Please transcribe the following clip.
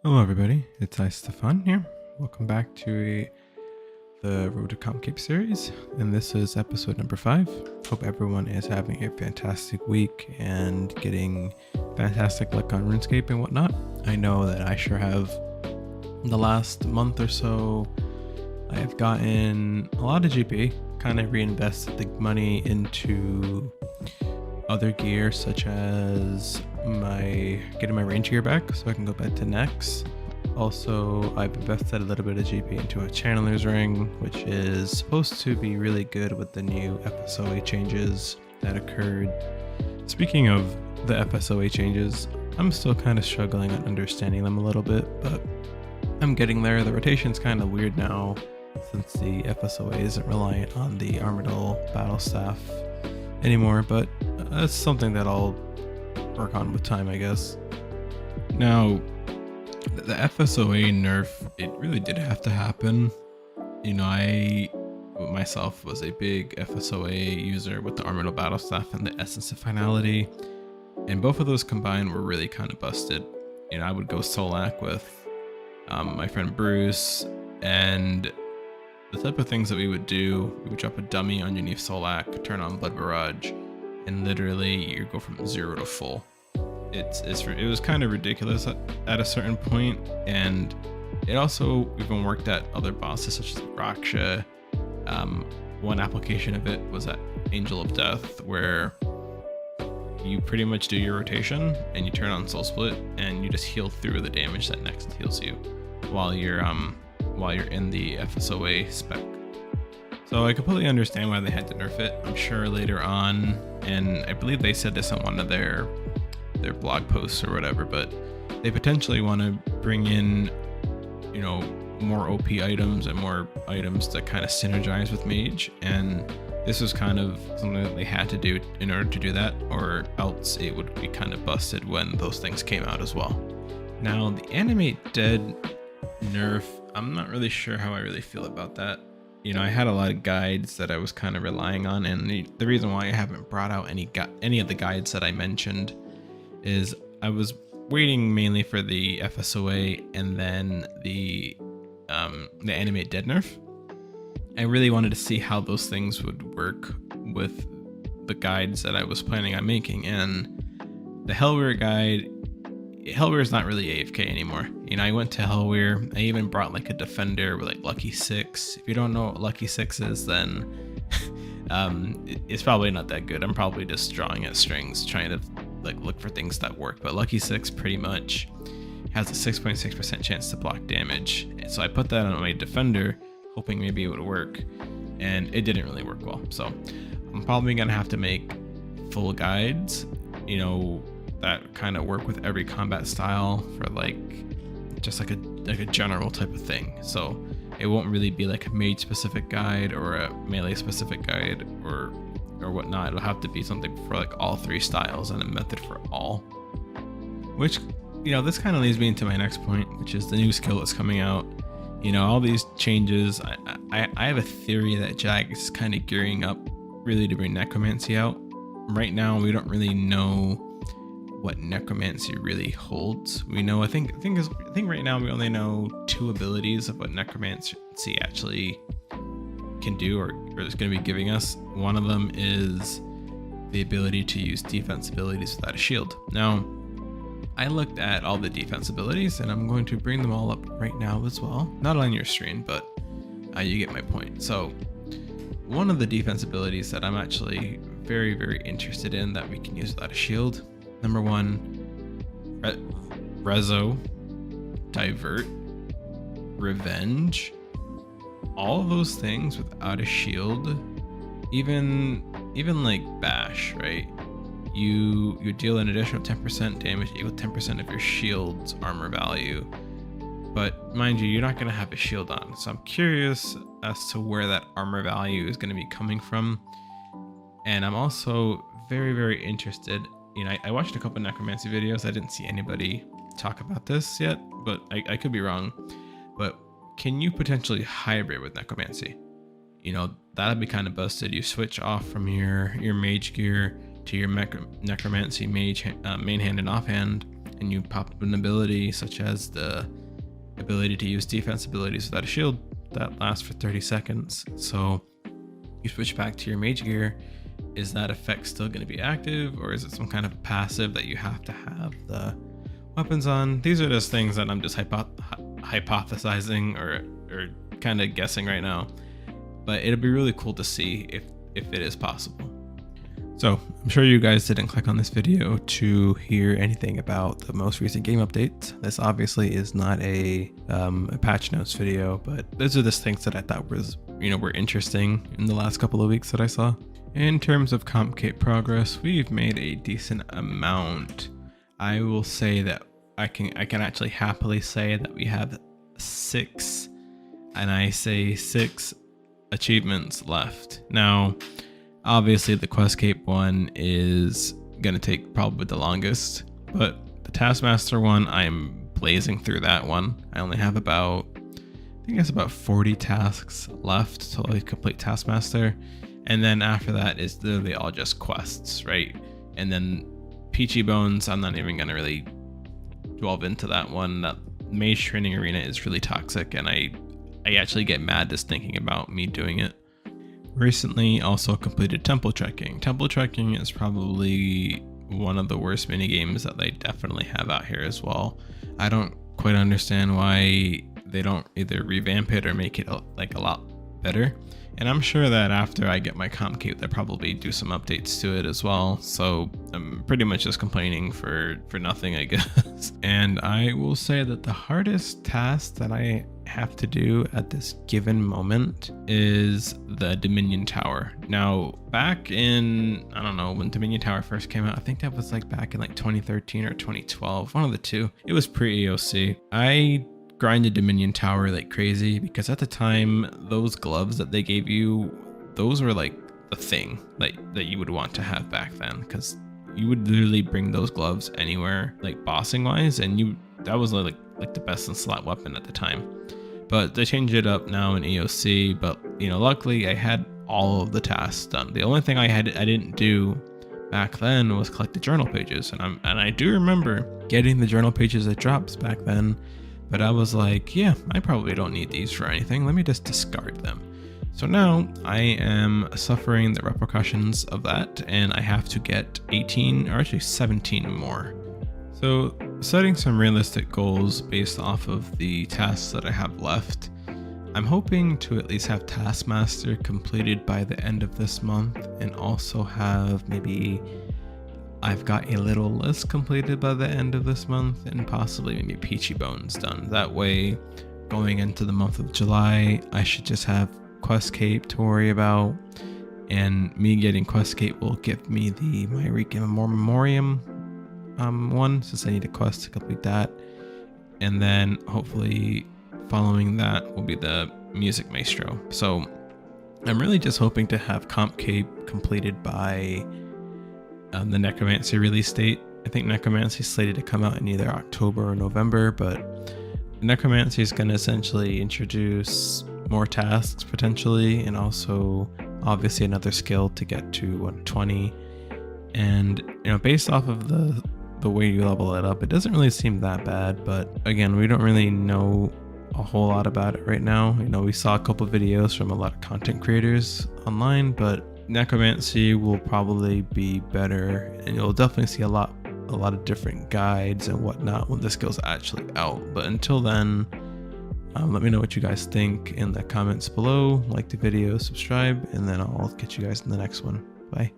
Hello everybody, it's Stefan here. Welcome back to the Road to Comcape series, and this is episode number 5. Hope everyone is having a fantastic week and getting fantastic luck on RuneScape and whatnot. I know that I sure have. In the last month or so, I have gotten a lot of GP, kind of reinvested the money into other gear such as getting my range gear back so I can go back to next. Also, I've invested a little bit of GP into a channeler's ring, which is supposed to be really good with the new FSOA changes that occurred. Speaking of the FSOA changes, I'm still kind of struggling on understanding them a little bit, but I'm getting there. The rotation's kind of weird now since the FSOA isn't reliant on the Armadyl battle staff anymore, but that's something that I'll work on with time, I guess. Now, the FSOA nerf, it really did have to happen. You know, I myself was a big FSOA user with the Armadyl battle staff and the Essence of Finality, and both of those combined were really kind of busted. You know, I would go Solak with my friend Bruce, and the type of things that we would do, we would drop a dummy underneath Solak, turn on Blood Barrage, and literally you go from 0 to full. It was kind of ridiculous at a certain point, and it also even worked at other bosses such as Raksha. One application of it was at Angel of Death, where you pretty much do your rotation and you turn on Soul Split and you just heal through the damage that next heals you while you're in the FSOA spec. So I completely understand why they had to nerf it. I'm sure later on, and I believe they said this on one of their blog posts or whatever, but they potentially want to bring in, you know, more OP items and more items that kind of synergize with Mage, and this was kind of something that they had to do in order to do that, or else it would be kind of busted when those things came out as well. Now, the Animate Dead nerf, I'm not really sure how I really feel about that. You know, I had a lot of guides that I was kind of relying on, and the reason why I haven't brought out any of the guides that I mentioned is I was waiting mainly for the FSOA and then the Animate Dead nerf. I really wanted to see how those things would work with the guides that I was planning on making, and the Hellweir guide, Hellweir is not really AFK anymore. You know, I went to Hellweir. I even brought like a defender with like Lucky 6. If you don't know what Lucky 6 is, then it's probably not that good. I'm probably just drawing at strings, trying to like look for things that work. But Lucky 6 pretty much has a 6.6% chance to block damage. So I put that on my defender, hoping maybe it would work, and it didn't really work well. So I'm probably gonna have to make full guides, you know, that kind of work with every combat style for like just like a general type of thing. So it won't really be like a mage specific guide or a melee specific guide or whatnot. It'll have to be something for like all 3 styles and a method for all. Which, you know, this kind of leads me into my next point, which is the new skill that's coming out. You know, all these changes, I have a theory that Jagex is kind of gearing up really to bring Necromancy out. Right now, we don't really know what Necromancy really holds. We know, I think right now we only know 2 abilities of what Necromancy actually can do or is going to be giving us. One of them is the ability to use defense abilities without a shield. Now, I looked at all the defense abilities, and I'm going to bring them all up right now as well. Not on your screen, but you get my point. So one of the defense abilities that I'm actually very, very interested in that we can use without a shield, number 1, Rezo, Divert, Revenge, all of those things without a shield, even like Bash, right? You deal an additional 10% damage equal 10% of your shield's armor value. But mind you, you're not going to have a shield on. So I'm curious as to where that armor value is going to be coming from. And I'm also very, very interested. You know, I watched a couple Necromancy videos. I didn't see anybody talk about this yet, but I could be wrong. But can you potentially hybrid with Necromancy? You know, that'd be kind of busted. You switch off from your mage gear to your Necromancy mage main hand and offhand, and you pop up an ability such as the ability to use defense abilities without a shield that lasts for 30 seconds. So you switch back to your mage gear. Is that effect still going to be active, or is it some kind of passive that you have to have the weapons on? These are just things that I'm just hypothesizing or kind of guessing right now, but it'll be really cool to see if it is possible. So I'm sure you guys didn't click on this video to hear anything about the most recent game update. This obviously is not a patch notes video, but those are just things that I thought were interesting in the last couple of weeks that I saw. In terms of comp cape progress, we've made a decent amount. I will say that I can actually happily say that we have 6, and I say 6 achievements left. Now, obviously the quest cape one is gonna take probably the longest, but the Taskmaster one, I'm blazing through that one. I only have about 40 tasks left to complete Taskmaster. And then after that is literally all just quests, right? And then Peachy Bones, I'm not even gonna really delve into that one. That mage training arena is really toxic, and I actually get mad just thinking about me doing it. Recently also completed temple trekking. Temple trekking is probably one of the worst mini games that they definitely have out here as well. I don't quite understand why they don't either revamp it or make it like a lot better. And I'm sure that after I get my comp cape, they'll probably do some updates to it as well. So I'm pretty much just complaining for nothing, I guess. And I will say that the hardest task that I have to do at this given moment is the Dominion Tower. Now, back in, I don't know, when Dominion Tower first came out, I think that was like back in like 2013 or 2012, one of the two. It was pre-EOC. I grinded Dominion Tower like crazy because at the time, those gloves that they gave you, those were like the thing like that you would want to have back then, because you would literally bring those gloves anywhere, like bossing wise, and that was like the best in slot weapon at the time. But they changed it up now in EOC, but luckily I had all of the tasks done. The only thing I didn't do back then was collect the journal pages, and I do remember getting the journal pages that drops back then. But I was like, yeah, I probably don't need these for anything. Let me just discard them. So now I am suffering the repercussions of that, and I have to get 18 or actually 17 more. So setting some realistic goals based off of the tasks that I have left, I'm hoping to at least have Taskmaster completed by the end of this month, and also have maybe I've got a little list completed by the end of this month, and possibly maybe Peachy Bones done. That way, going into the month of July, I should just have Quest Cape to worry about, and me getting Quest Cape will give me the My Reek in Memoriam one, since I need a quest to complete that. And then hopefully following that will be the Music Maestro. So I'm really just hoping to have Comp Cape completed by the Necromancy release date. I think Necromancy is slated to come out in either October or November, but Necromancy is going to essentially introduce more tasks potentially, and also obviously another skill to get to 120. And based off of the way you level it up, it doesn't really seem that bad. But again, we don't really know a whole lot about it right now. We saw a couple videos from a lot of content creators online, but Necromancy will probably be better, and you'll definitely see a lot of different guides and whatnot when the skill's actually out. But until then, let me know what you guys think in the comments below. Like the video, subscribe, and then I'll catch you guys in the next one. Bye.